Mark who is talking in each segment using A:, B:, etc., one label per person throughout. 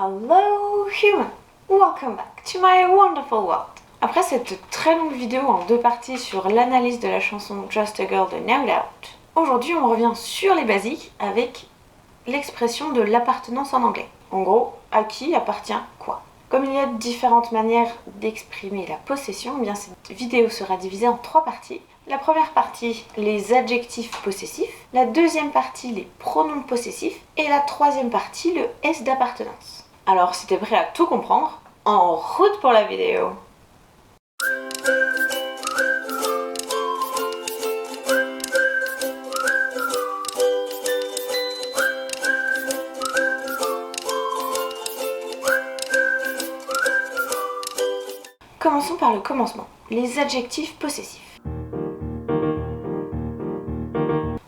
A: Hello human, welcome back to my wonderful world. Après cette très longue vidéo en 2 parties sur l'analyse de la chanson Just a Girl de No Doubt, aujourd'hui on revient sur les basiques avec l'expression de l'appartenance en anglais. En gros, à qui appartient quoi? Comme il y a différentes manières d'exprimer la possession, eh bien cette vidéo sera divisée en 3 parties. La première partie, les adjectifs possessifs. La deuxième partie, les pronoms possessifs. Et la troisième partie, le S d'appartenance. Alors, si t'es prêt à tout comprendre, en route pour la vidéo! Commençons par le commencement, les adjectifs possessifs.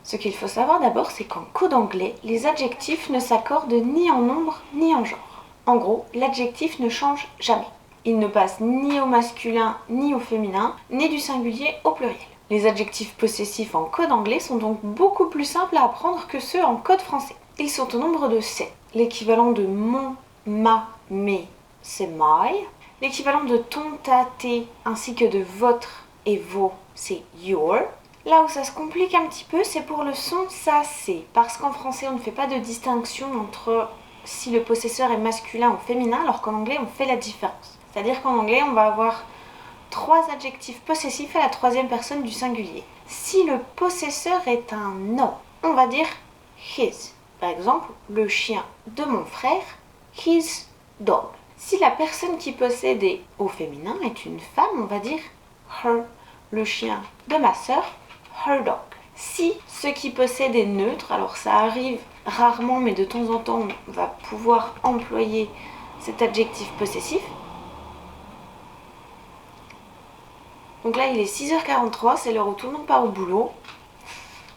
A: Ce qu'il faut savoir d'abord, c'est qu'en code anglais, les adjectifs ne s'accordent ni en nombre ni en genre. En gros, l'adjectif ne change jamais. Il ne passe ni au masculin ni au féminin, ni du singulier au pluriel. Les adjectifs possessifs en code anglais sont donc beaucoup plus simples à apprendre que ceux en code français. Ils sont au nombre de 7. L'équivalent de mon, ma, mes, c'est my. L'équivalent de ton, ta, tes, ainsi que de votre et vos, c'est your. Là où ça se complique un petit peu, c'est pour le son ça, c'est. Parce qu'en français, on ne fait pas de distinction entre si le possesseur est masculin ou féminin, alors qu'en anglais, on fait la différence. C'est-à-dire qu'en anglais, on va avoir 3 adjectifs possessifs à la troisième personne du singulier. Si le possesseur est un homme, on va dire his. Par exemple, le chien de mon frère, his dog. Si la personne qui possède est au féminin est une femme, on va dire her. Le chien de ma sœur, her dog. Si ce qui possède est neutre, alors ça arrive rarement, mais de temps en temps, on va pouvoir employer cet adjectif possessif. Donc là, il est 6h43, c'est l'heure où tout le monde part au boulot.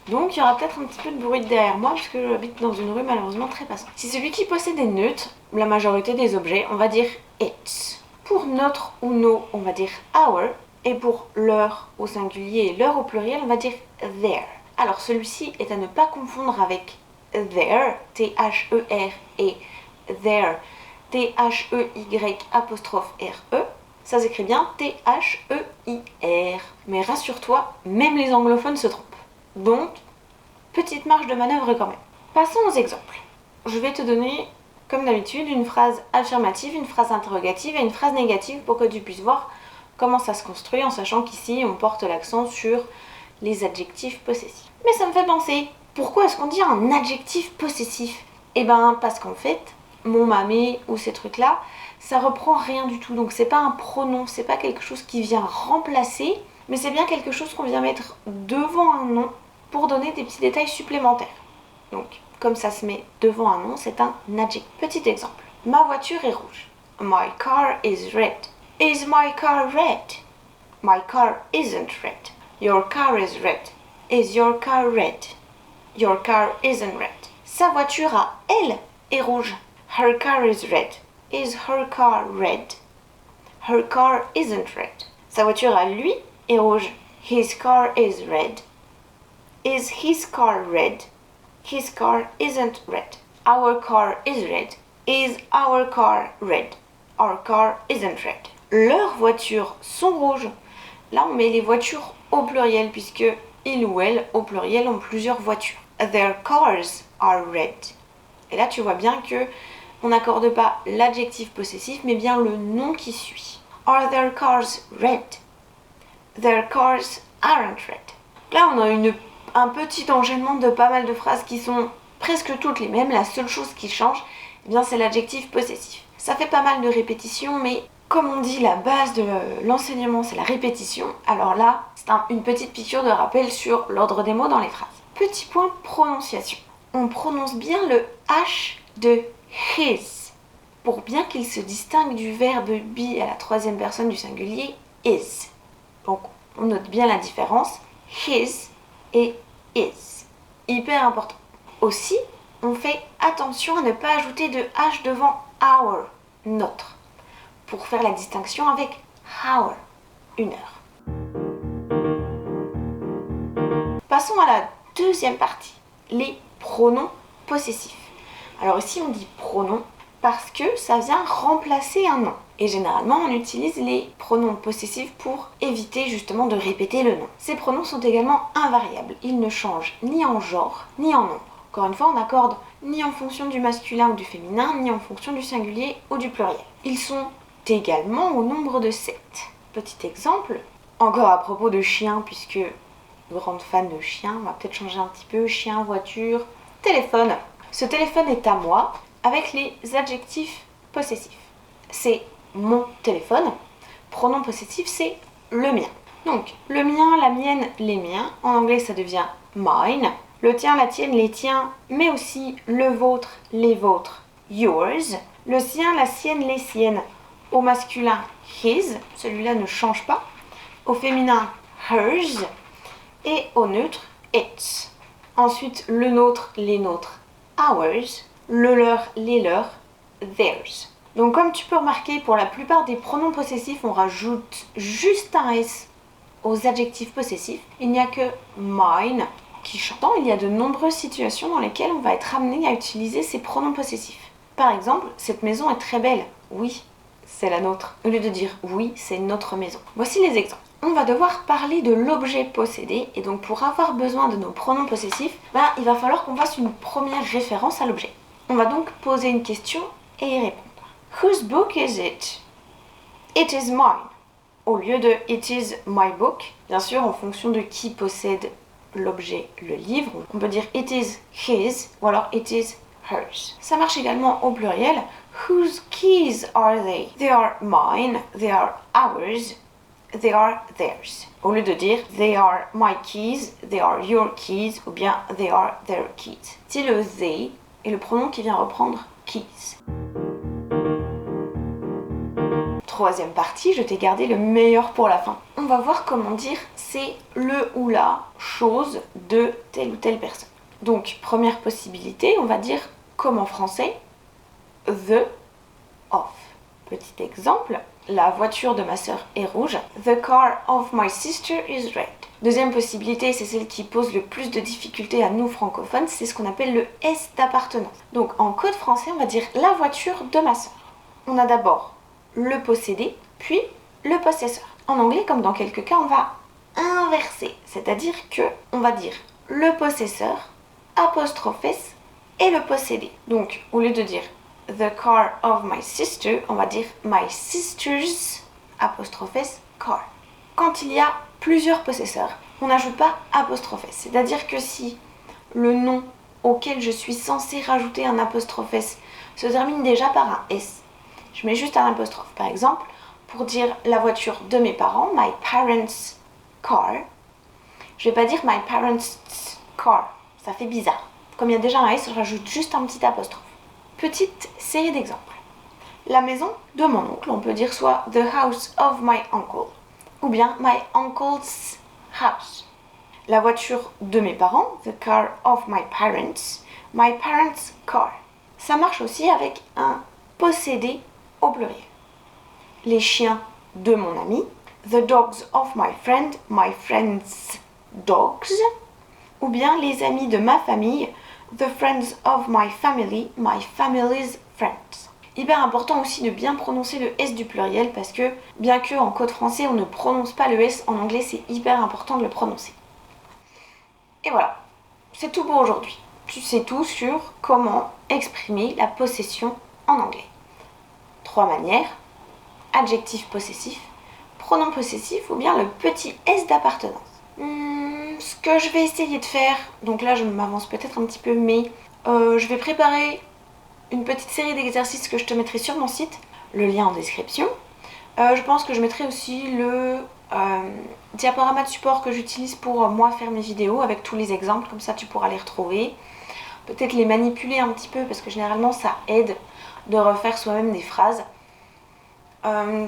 A: Donc il y aura peut-être un petit peu de bruit derrière moi, parce que j'habite dans une rue malheureusement très passante. Si celui qui possède est neutre, la majorité des objets, on va dire its. Pour notre ou nos, on va dire our. Et pour leur au singulier et leur au pluriel, on va dire their. Alors celui-ci est à ne pas confondre avec their, T-H-E-R, et their, T-H-E-Y apostrophe R-E. Ça s'écrit bien T-H-E-I-R. Mais rassure-toi, même les anglophones se trompent. Donc, petite marge de manœuvre quand même. Passons aux exemples. Je vais te donner, comme d'habitude, une phrase affirmative, une phrase interrogative et une phrase négative pour que tu puisses voir comment ça se construit, en sachant qu'ici, on porte l'accent sur les adjectifs possessifs. Mais ça me fait penser, pourquoi est-ce qu'on dit un adjectif possessif? Eh ben, parce qu'en fait, mon, ma, mes ou ces trucs-là, ça reprend rien du tout. Donc c'est pas un pronom, c'est pas quelque chose qui vient remplacer, mais c'est bien quelque chose qu'on vient mettre devant un nom pour donner des petits détails supplémentaires. Donc, comme ça se met devant un nom, c'est un adjectif. Petit exemple. Ma voiture est rouge. My car is red. Is my car red? My car isn't red. Your car is red. Is your car red? Your car isn't red. Sa voiture à elle est rouge. Her car is red. Is her car red? Her car isn't red. Sa voiture à lui est rouge. His car is red. Is his car red? His car isn't red. Our car is red. Is our car red? Our car isn't red. Leurs voitures sont rouges. Là, on met les voitures au pluriel puisque ils ou elles, au pluriel, ont plusieurs voitures. Their cars are red. Et là, tu vois bien que on n'accorde pas l'adjectif possessif, mais bien le nom qui suit. Are their cars red? Their cars aren't red. Là, on a un petit enchaînement de pas mal de phrases qui sont presque toutes les mêmes. La seule chose qui change, eh bien, c'est l'adjectif possessif. Ça fait pas mal de répétitions, mais comme on dit, la base de l'enseignement, c'est la répétition. Alors là, c'est une petite piqûre de rappel sur l'ordre des mots dans les phrases. Petit point prononciation. On prononce bien le H de his, pour bien qu'il se distingue du verbe be à la troisième personne du singulier is. Donc, on note bien la différence, his et is. Hyper important. Aussi, on fait attention à ne pas ajouter de H devant our, notre, pour faire la distinction avec hour, une heure. Passons à la deuxième partie, les pronoms possessifs. Alors ici on dit pronom parce que ça vient remplacer un nom. Et généralement, on utilise les pronoms possessifs pour éviter justement de répéter le nom. Ces pronoms sont également invariables. Ils ne changent ni en genre, ni en nombre. Encore une fois, on n'accorde ni en fonction du masculin ou du féminin, ni en fonction du singulier ou du pluriel. Ils sont également au nombre de 7. Petit exemple, encore à propos de chiens, puisque grande fan de chiens, on va peut-être changer un petit peu, chien, voiture, téléphone. Ce téléphone est à moi avec les adjectifs possessifs. C'est mon téléphone. Pronom possessif, c'est le mien. Donc, le mien, la mienne, les miens. En anglais, ça devient mine. Le tien, la tienne, les tiens, mais aussi le vôtre, les vôtres, yours. Le sien, la sienne, les siennes. Au masculin, his. Celui-là ne change pas. Au féminin, hers. Et au neutre, its. Ensuite, le nôtre, les nôtres, ours. Le leur, les leurs, theirs. Donc comme tu peux remarquer, pour la plupart des pronoms possessifs, on rajoute juste un S aux adjectifs possessifs. Il n'y a que mine qui change. Il y a de nombreuses situations dans lesquelles on va être amené à utiliser ces pronoms possessifs. Par exemple, cette maison est très belle. Oui, c'est la nôtre. Au lieu de dire oui, c'est notre maison. Voici les exemples. On va devoir parler de l'objet possédé, et donc pour avoir besoin de nos pronoms possessifs, il va falloir qu'on fasse une première référence à l'objet. On va donc poser une question et y répondre. Whose book is it? It is mine. Au lieu de it is my book, bien sûr, en fonction de qui possède l'objet, le livre, on peut dire it is his ou alors it is hers. Ça marche également au pluriel. Whose keys are they? They are mine, they are ours, they are theirs. Au lieu de dire they are my keys, they are your keys ou bien they are their keys. C'est le they et le pronom qui vient reprendre keys. Troisième partie, je t'ai gardé le meilleur pour la fin. On va voir comment dire c'est le ou la chose de telle ou telle personne. Donc, première possibilité, on va dire comme en français, the of. Petit exemple, la voiture de ma sœur est rouge. The car of my sister is red. Deuxième possibilité, c'est celle qui pose le plus de difficultés à nous francophones, c'est ce qu'on appelle le S d'appartenance. Donc en code français, on va dire la voiture de ma sœur. On a d'abord le possédé, puis le possesseur. En anglais, comme dans quelques cas, on va inverser, c'est-à-dire que on va dire le possesseur, apostrophe S, et le possédé. Donc, au lieu de dire the car of my sister, on va dire my sister's, apostrophe S, car. Quand il y a plusieurs possesseurs, on n'ajoute pas apostrophe S. C'est-à-dire que si le nom auquel je suis censée rajouter un apostrophe S se termine déjà par un S, je mets juste un apostrophe. Par exemple, pour dire la voiture de mes parents, my parents' car, je vais pas dire my parents' car. Ça fait bizarre. Comme il y a déjà un S, je rajoute juste un petit apostrophe. Petite série d'exemples. La maison de mon oncle, on peut dire soit the house of my uncle ou bien my uncle's house. La voiture de mes parents, the car of my parents' car. Ça marche aussi avec un possédé au pluriel. Les chiens de mon ami, the dogs of my friend's dogs, ou bien les amis de ma famille, the friends of my family's friends. Hyper important aussi de bien prononcer le S du pluriel parce que bien que en code français on ne prononce pas le S, en anglais c'est hyper important de le prononcer. Et voilà, c'est tout pour aujourd'hui. Tu sais tout sur comment exprimer la possession en anglais. 3 manières, adjectif possessif, pronom possessif ou bien le petit S d'appartenance. Ce que je vais essayer de faire, donc là je m'avance peut-être un petit peu, mais je vais préparer une petite série d'exercices que je te mettrai sur mon site, le lien en description. Je pense que je mettrai aussi le diaporama de support que j'utilise pour moi faire mes vidéos avec tous les exemples, comme ça tu pourras les retrouver. Peut-être les manipuler un petit peu parce que généralement ça aide de refaire soi-même des phrases.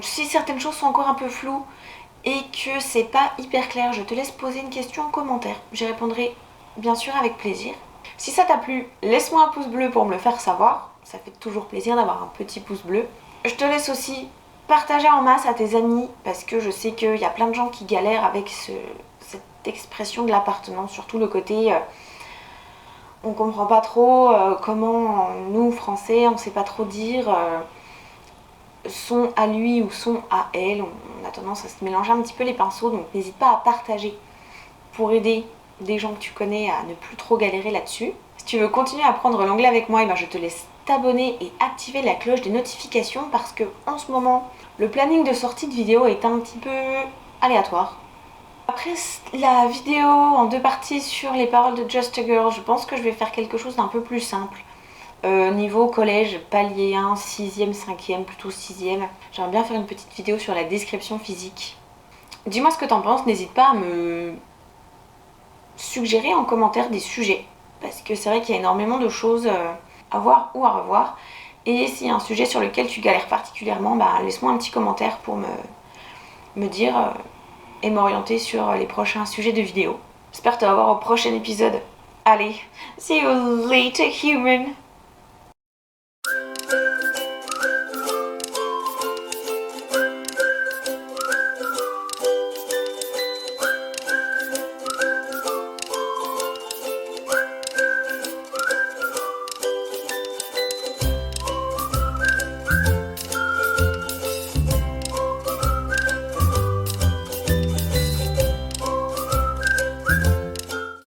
A: Si certaines choses sont encore un peu floues et que c'est pas hyper clair, je te laisse poser une question en commentaire. J'y répondrai bien sûr avec plaisir. Si ça t'a plu, laisse-moi un pouce bleu pour me le faire savoir. Ça fait toujours plaisir d'avoir un petit pouce bleu. Je te laisse aussi partager en masse à tes amis parce que je sais qu'il y a plein de gens qui galèrent avec cette expression de l'appartenance, surtout le côté on comprend pas trop comment nous français on sait pas trop dire son à lui ou son à elle, on a tendance à se mélanger un petit peu les pinceaux, donc n'hésite pas à partager pour aider des gens que tu connais à ne plus trop galérer là-dessus. Si tu veux continuer à apprendre l'anglais avec moi, je te laisse t'abonner et activer la cloche des notifications parce que en ce moment, le planning de sortie de vidéo est un petit peu aléatoire. Après la vidéo en 2 parties sur les paroles de Just a Girl, je pense que je vais faire quelque chose d'un peu plus simple. Niveau collège, palier 1, 6ème, 5ème, plutôt 6ème. J'aimerais bien faire une petite vidéo sur la description physique. Dis-moi ce que t'en penses, n'hésite pas à me suggérer en commentaire des sujets. Parce que c'est vrai qu'il y a énormément de choses à voir ou à revoir. Et s'il y a un sujet sur lequel tu galères particulièrement, laisse-moi un petit commentaire pour me dire et m'orienter sur les prochains sujets de vidéo. J'espère te revoir au prochain épisode. Allez, see you later, human!